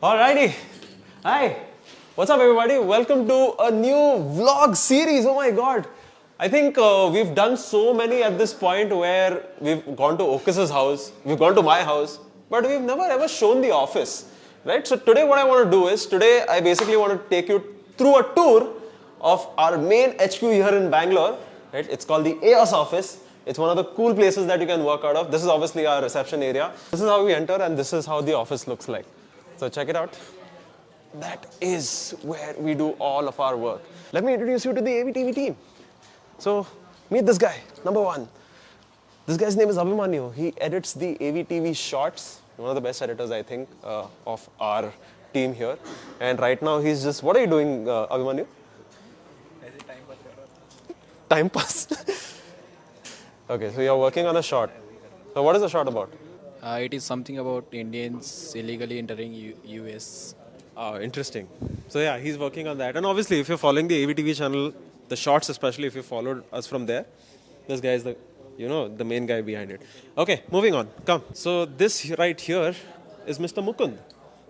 Alrighty. Hi. What's up, everybody? Welcome to a new vlog series. Oh my god. I think we've done so many at this point where we've gone to Okus's house, we've gone to my house, but we've never ever shown the office. Right? So today what I want to do is, today I basically want to take you through a tour of our main HQ here in Bangalore. Right? It's called the AevyTv office. It's one of the cool places that you can work out of. This is obviously our reception area. This is how we enter and this is how the office looks like. So check it out. That is where we do all of our work. Let me introduce you to the AevyTv team. So meet this guy, number one. This guy's name is Abhimanyu. He edits the AevyTv shorts. One of the best editors, I think, of our team here. And right now he's just, what are you doing, Abhimanyu? Time pass. Okay, so you're working on a short. So what is the short about? It is something about Indians illegally entering US. Oh, interesting. So yeah, he's working on that. And obviously, if you're following the AevyTv channel, the shorts especially, if you followed us from there, this guy is the, the main guy behind it. Okay, moving on. Come. So this right here is Mr. Mukund.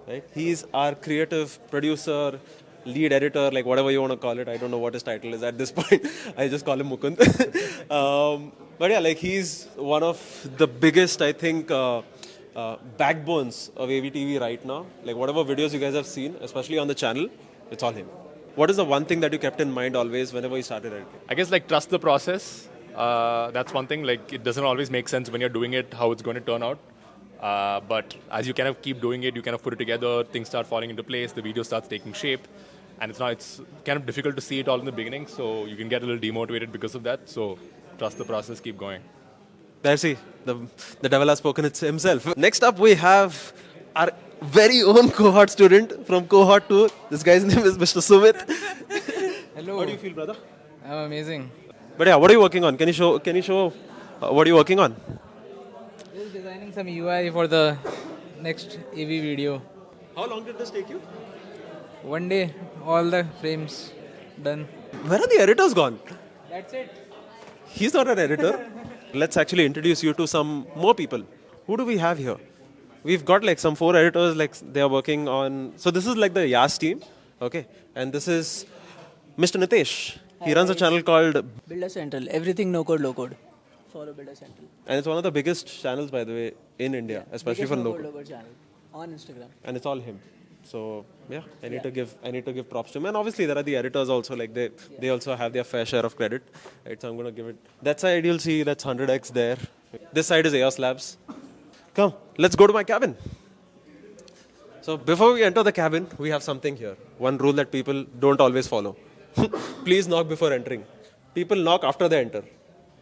Right? He's our creative producer, lead editor, like whatever you want to call it. I don't know what his title is at this point. I just call him Mukund. But yeah, like he's one of the biggest, I think, backbones of AevyTv right now. Like whatever videos you guys have seen, especially on the channel, it's all him. What is the one thing that you kept in mind always whenever you started editing? I guess like trust the process. That's one thing. Like it doesn't always make sense when you're doing it, how it's going to turn out. But as you kind of keep doing it, you kind of put it together, things start falling into place, the video starts taking shape. And it's kind of difficult to see it all in the beginning, so you can get a little demotivated because of that. So trust the process, keep going. There, see, the devil has spoken it himself. Next up, we have our very own cohort student from cohort 2. This guy's name is Mr. Sumit. Hello. How do you feel, brother? I'm amazing. But yeah, what are you working on? Can you show what are you working on? Just designing some UI for the next AV video. How long did this take you? One day, all the frames done. Where are the editors gone? That's it. He's not an editor. Let's actually introduce you to some more people. Who do we have here? We've got like some 4 editors, like they are working on. So this is like the Yash team, okay? And this is Mr. Nitesh. He runs a channel called Builder Central. Everything no code, low code. Follow Builder Central. And it's one of the biggest channels, by the way, in India, especially for low local. code channel on Instagram. And it's all him. So yeah, I need to give props to him. And obviously there are the editors also, like they also have their fair share of credit. Right, so I'm gonna give it. That side you'll see that's 100x there. This side is AevyTv Labs. Come, let's go to my cabin. So before we enter the cabin, we have something here. One rule that people don't always follow. Please knock before entering. People knock after they enter.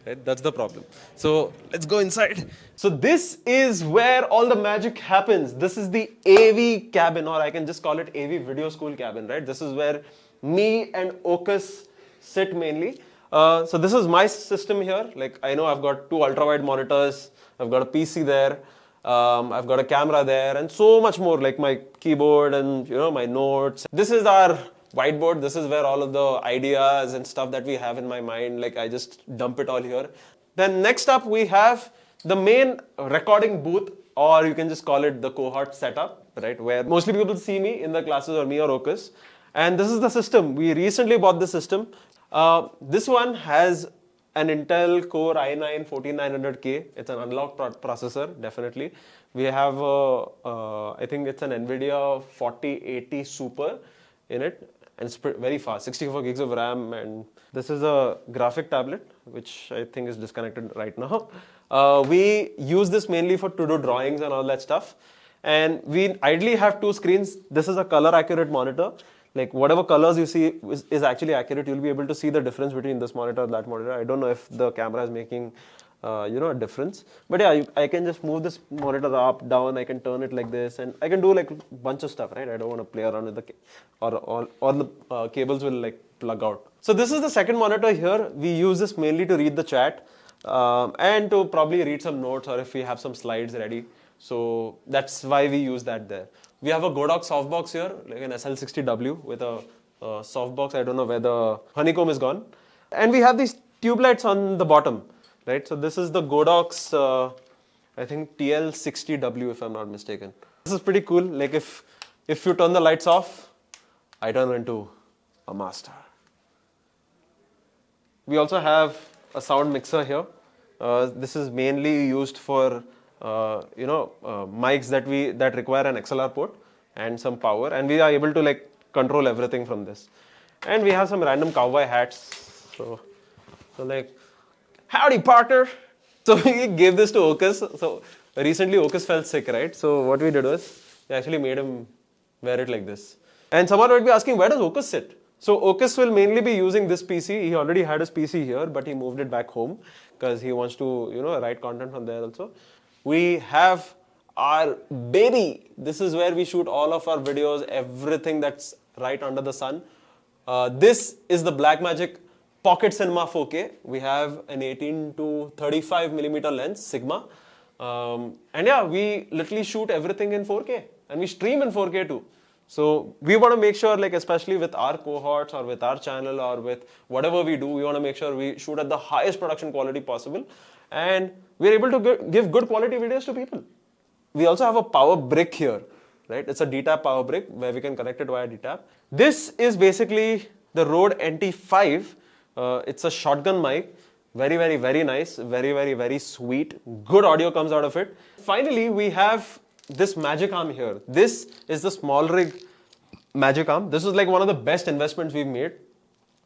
Right? That's the problem. So let's go inside. So this is where all the magic happens. This is the AV cabin, or I can just call it AV Video School cabin, right? This is where me and Okus sit mainly. So this is my system here. Like I know I've got 2 ultra-wide monitors. I've got a PC there. I've got a camera there and so much more, like my keyboard and my notes. This is our whiteboard. This is where all of the ideas and stuff that we have in my mind, like I just dump it all here. Then next up we have the main recording booth, or you can just call it the cohort setup, right? Where mostly people see me in the classes, or me or Okus. And this is the system. We recently bought the system. This one has an Intel Core i9-14900K. It's an unlocked processor, definitely. We have, I think it's an NVIDIA 4080 Super in it. And it's very fast, 64 gigs of RAM. And this is a graphic tablet, which I think is disconnected right now. We use this mainly to do drawings and all that stuff. And we ideally have 2 screens. This is a color accurate monitor. Like whatever colors you see is actually accurate. You'll be able to see the difference between this monitor and that monitor. I don't know if the camera is making a difference. But yeah, I can just move this monitor up, down. I can turn it like this, and I can do like a bunch of stuff, right? I don't want to play around with the or the cables will like plug out. So this is the second monitor here. We use this mainly to read the chat and to probably read some notes, or if we have some slides ready. So that's why we use that there. We have a Godox softbox here, like an SL60W with a softbox. I don't know where the honeycomb is gone. And we have these tube lights on the bottom, right? So this is the Godox, I think TL60W if I'm not mistaken. This is pretty cool. Like if If you turn the lights off, I turn into a master. We also have a sound mixer here. This is mainly used for mics that require an XLR port and some power, and we are able to like control everything from this. And we have some random cowboy hats. So like, howdy partner. So we gave this to Okus. So recently Okus fell sick, right? So what we did was we actually made him wear it like this. And someone might be asking, where does Okus sit? So Okus will mainly be using this PC. He already had his PC here, but he moved it back home because he wants to, write content from there also. We have our baby. This is where we shoot all of our videos, everything that's right under the sun. This is the Blackmagic Pocket Cinema 4K. We have an 18 to 35 millimeter lens, Sigma. And yeah, we literally shoot everything in 4K and we stream in 4K too. So we want to make sure, like especially with our cohorts or with our channel or with whatever we do, we want to make sure we shoot at the highest production quality possible. And we're able to give good quality videos to people. We also have a power brick here, right? It's a DTAP power brick where we can connect it via DTAP. This is basically the Rode NT5. It's a shotgun mic. Very, very, very nice. Very, very, very sweet. Good audio comes out of it. Finally, we have this magic arm here. This is the small rig magic arm. This is like one of the best investments we've made.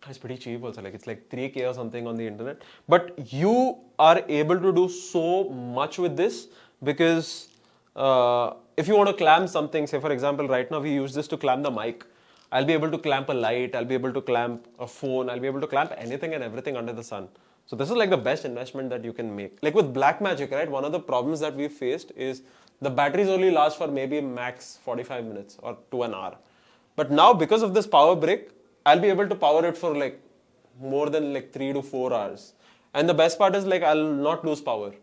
It's pretty cheap also, like it's like 3K or something on the internet. But you are able to do so much with this because if you want to clamp something, say for example, right now we use this to clamp the mic. I'll be able to clamp a light, I'll be able to clamp a phone, I'll be able to clamp anything and everything under the sun. So this is like the best investment that you can make. Like with Blackmagic, right, one of the problems that we faced is the batteries only last for maybe max 45 minutes or to an hour. But now because of this power brick, I'll be able to power it for like more than like 3 to 4 hours. And the best part is like I'll not lose power.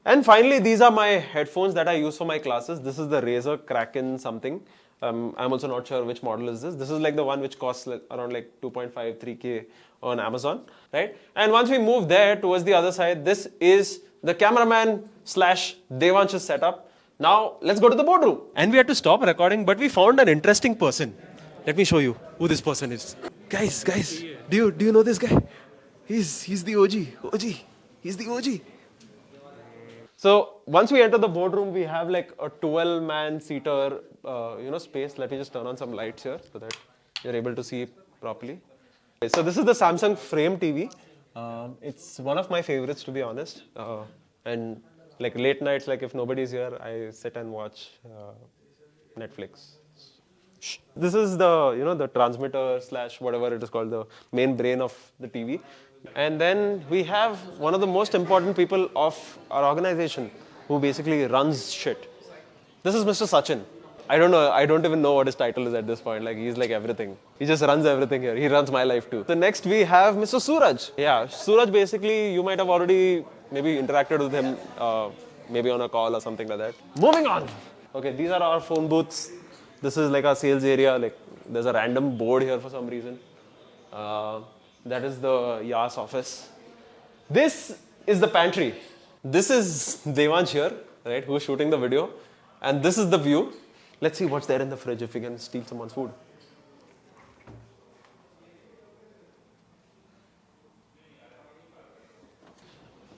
And finally, these are my headphones that I use for my classes. This is the Razer Kraken something. I'm also not sure which model is this. This is like the one which costs like around like 2.5, 3K on Amazon, right? And once we move there towards the other side, this is the cameraman / Devansh's setup. Now let's go to the boardroom. And we had to stop recording, but we found an interesting person. Let me show you who this person is. Guys, do you know this guy? He's the OG. He's the OG. So once we enter the boardroom, we have like a 12-man seater, space. Let me just turn on some lights here so that you're able to see properly. Okay, so this is the Samsung Frame TV. It's one of my favorites, to be honest. And like late nights, like if nobody's here, I sit and watch Netflix. This is the the transmitter / whatever it is called, the main brain of the TV. And then we have one of the most important people of our organization who basically runs shit. This is Mr. Sachin. I don't even know what his title is at this point. Like he's like everything. He just runs everything here. He runs my life too. So next we have Mr. Suraj. Yeah, Suraj basically you might have already maybe interacted with him maybe on a call or something like that. Moving on. Okay, these are our phone booths. This is like our sales area. Like there's a random board here for some reason. That is the Yash office. This is the pantry. This is Devansh here, right, who's shooting the video. And this is the view. Let's see what's there in the fridge if we can steal someone's food.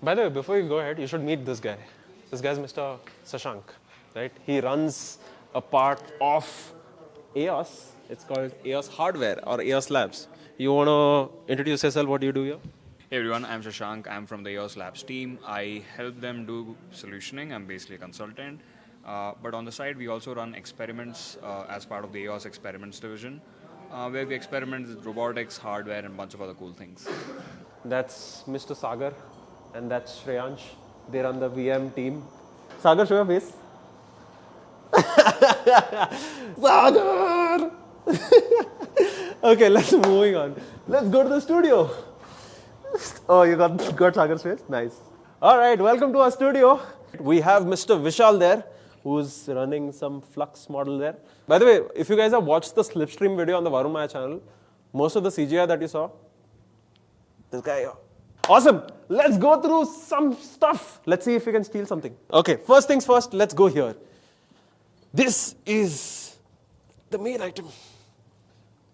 By the way, before you go ahead, you should meet this guy. This guy's Mr. Sashank, right? He runs a part of EOS. It's called EOS Hardware or EOS Labs. You want to introduce yourself? What do you do here? Hey everyone, I'm Shashank. I'm from the EOS Labs team. I help them do solutioning. I'm basically a consultant. But on the side, we also run experiments as part of the EOS Experiments division, where we experiment with robotics, hardware, and a bunch of other cool things. That's Mr. Sagar, and that's Shreyansh. They run the VM team. Sagar, show your face. Sagar! Okay, let's moving on. Let's go to the studio. Oh, you got Sagar's face? Nice. All right, welcome to our studio. We have Mr. Vishal there, who's running some Flux model there. By the way, if you guys have watched the Slipstream video on the Varun Maya channel, most of the CGI that you saw, this guy here. Awesome. Let's go through some stuff. Let's see if we can steal something. Okay, first things first, let's go here. This is The main item.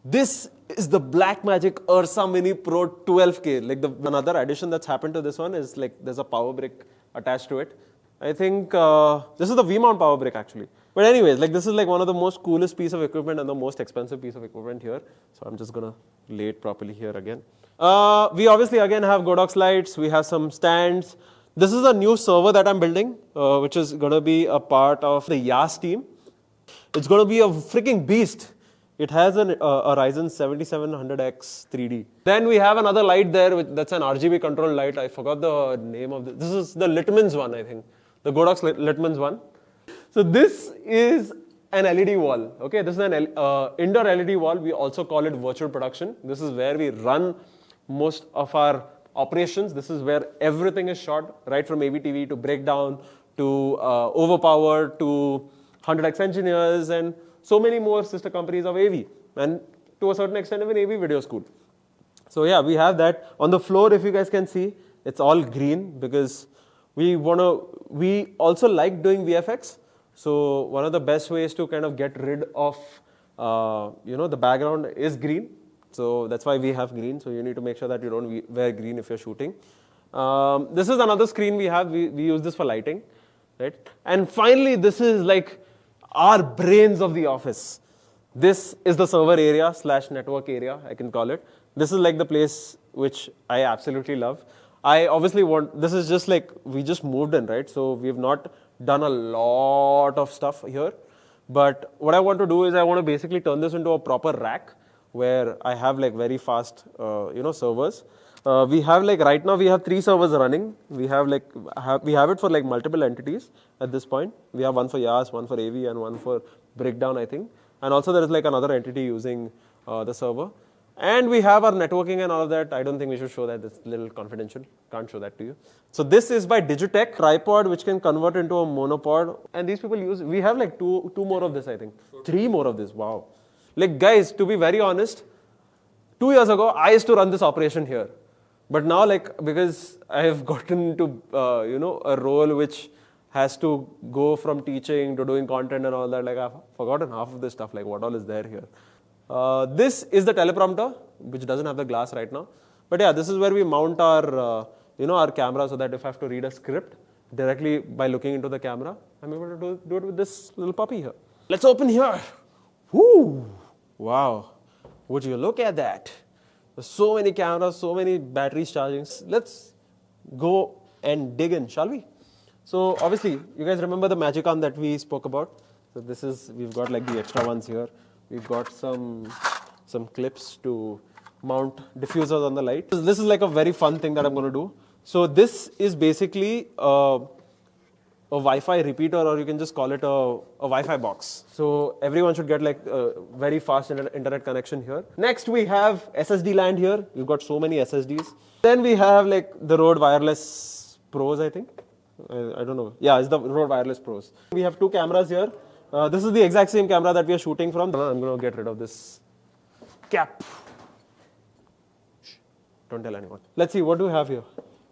This is the Blackmagic Ursa Mini Pro 12K. Like another addition that's happened to this one is like there's a power brick attached to it. I think this is the V-mount power brick actually. But anyways, like this is like one of the most coolest piece of equipment and the most expensive piece of equipment here. So I'm just gonna lay it properly here again. We obviously again have Godox lights. We have some stands. This is a new server that I'm building, which is gonna be a part of the Yash team. It's gonna be a freaking beast. It has a Ryzen 7700X 3D. Then we have another light there, that's an RGB controlled light. I forgot the name of this. This is the Litman's one, I think. The Godox Litman's one. So this is an LED wall. Okay, this is an indoor LED wall. We also call it virtual production. This is where we run most of our operations. This is where everything is shot, right from AevyTv to Breakdown to Overpower to 100x Engineers and so many more sister companies of AV, and to a certain extent even AV Video School. So yeah, we have that. On the floor, if you guys can see, it's all green because we also like doing VFX. So one of the best ways to kind of get rid of, the background is green. So that's why we have green. So you need to make sure that you don't wear green if you're shooting. This is another screen we have. We use this for lighting, right? And finally, this is like our brains of the office. This is the server area / network area, I can call it. This is like the place which I absolutely love. I obviously this is just like, we just moved in, right? So we have not done a lot of stuff here. But what I want to do is I want to basically turn this into a proper rack where I have like very fast, servers. We have like right now we have 3 servers running. We have it for like multiple entities at this point. We have one for Yash, one for AV, and one for Breakdown, I think. And also there is like another entity using the server. And we have our networking and all of that. I don't think we should show that. It's a little confidential. Can't show that to you. So this is by Digitech tripod, which can convert into a monopod. And these people we have like two more of this, I think. 3 more of this. Wow. Like guys, to be very honest, 2 years ago, I used to run this operation here. But now, like, because I have gotten into, a role which has to go from teaching to doing content and all that, like I've forgotten half of this stuff, like what all is there here. This is the teleprompter, which doesn't have the glass right now. But yeah, this is where we mount our, our camera so that if I have to read a script directly by looking into the camera, I'm able to do it with this little puppy here. Let's open here. Woo! Wow. Would you look at that? There's so many cameras, so many batteries charging. Let's go and dig in, shall we? So obviously, you guys remember the Magic Arm that we spoke about? So this is, we've got like the extra ones here. We've got some clips to mount diffusers on the light. This is like a very fun thing that I'm going to do. So this is basically a Wi-Fi repeater, or you can just call it a Wi-Fi box. So everyone should get like a very fast internet connection here. Next we have SSD land here. We've got so many SSDs. Then we have like the Rode Wireless Pros, I think. I don't know. Yeah, it's the Rode Wireless Pros. We have 2 cameras here. This is the exact same camera that we are shooting from. I'm going to get rid of this cap. Shh, don't tell anyone. Let's see, what do we have here?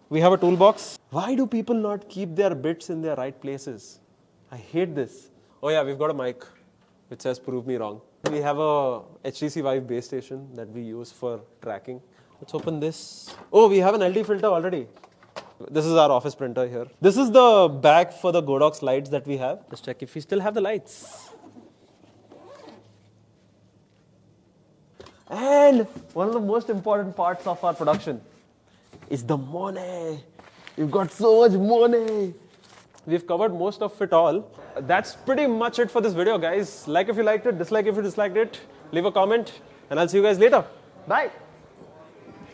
We have a toolbox. Why do people not keep their bits in their right places? I hate this. Oh yeah, we've got a mic which says prove me wrong. We have a HTC Vive base station that we use for tracking. Let's open this. Oh, we have an LD filter already. This is our office printer here. This is the bag for the Godox lights that we have. Let's check if we still have the lights. And one of the most important parts of our production is the money. We've got so much money. We've covered most of it all. That's pretty much it for this video, guys. Like if you liked it, dislike if you disliked it. Leave a comment, and I'll see you guys later. Bye.